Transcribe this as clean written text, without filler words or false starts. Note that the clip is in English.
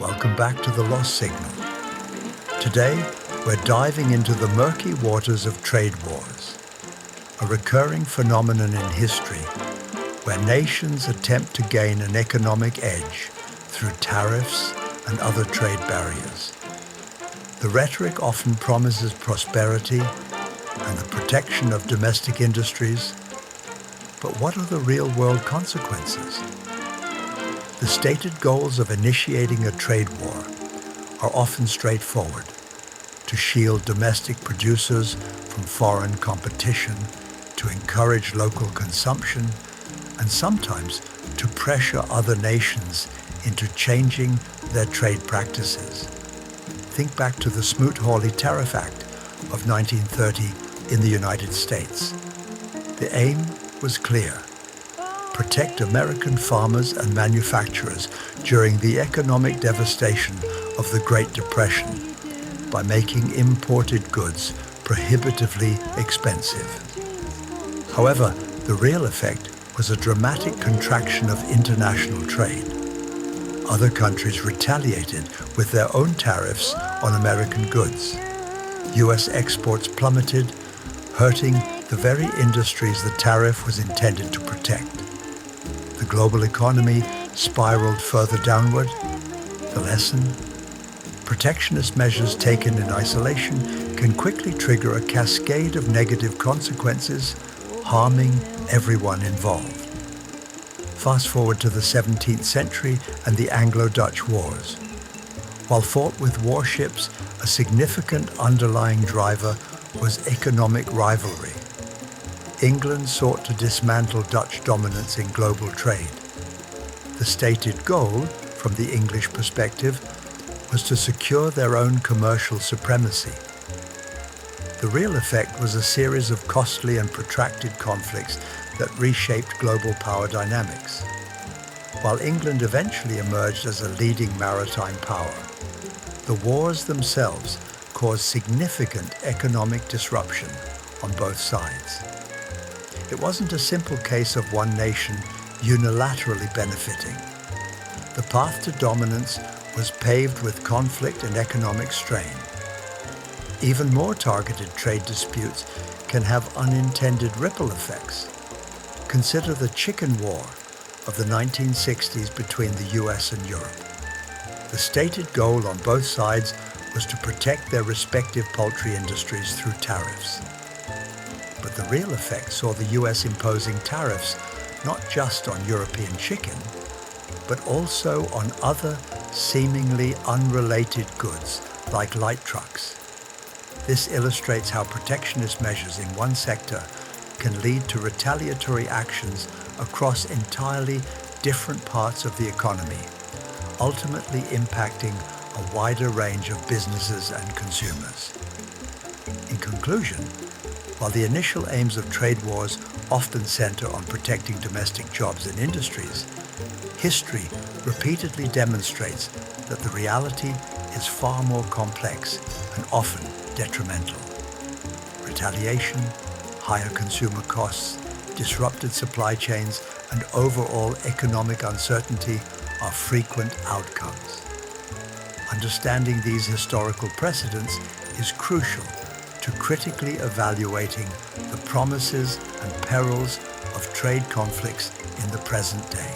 Welcome back to The Lost Signal. Today, we're diving into the murky waters of trade wars, a recurring phenomenon in history where nations attempt to gain an economic edge through tariffs and other trade barriers. The rhetoric often promises prosperity and the protection of domestic industries, but what are the real-world consequences? The stated goals of initiating a trade war are often straightforward: to shield domestic producers from foreign competition, to encourage local consumption, and sometimes to pressure other nations into changing their trade practices. Think back to the Smoot-Hawley Tariff Act of 1930 in the United States. The aim was clear: protect American farmers and manufacturers during the economic devastation of the Great Depression by making imported goods prohibitively expensive. However, the real effect was a dramatic contraction of international trade. Other countries retaliated with their own tariffs on American goods. U.S. exports plummeted, hurting the very industries the tariff was intended to protect. The global economy spiraled further downward. The lesson? Protectionist measures taken in isolation can quickly trigger a cascade of negative consequences, harming everyone involved. Fast forward to the 17th century and the Anglo-Dutch Wars. While fought with warships, a significant underlying driver was economic rivalry. England sought to dismantle Dutch dominance in global trade. The stated goal, from the English perspective, was to secure their own commercial supremacy. The real effect was a series of costly and protracted conflicts that reshaped global power dynamics. While England eventually emerged as a leading maritime power, the wars themselves caused significant economic disruption on both sides. It wasn't a simple case of one nation unilaterally benefiting. The path to dominance was paved with conflict and economic strain. Even more targeted trade disputes can have unintended ripple effects. Consider the chicken war of the 1960s between the US and Europe. The stated goal on both sides was to protect their respective poultry industries through tariffs. But the real effect saw the US imposing tariffs not just on European chicken, but also on other seemingly unrelated goods like light trucks. This illustrates how protectionist measures in one sector can lead to retaliatory actions across entirely different parts of the economy, ultimately impacting a wider range of businesses and consumers. In conclusion, while the initial aims of trade wars often center on protecting domestic jobs and industries, history repeatedly demonstrates that the reality is far more complex and often detrimental. Retaliation, higher consumer costs, disrupted supply chains, and overall economic uncertainty are frequent outcomes. Understanding these historical precedents is crucial to critically evaluating the promises and perils of trade conflicts in the present day.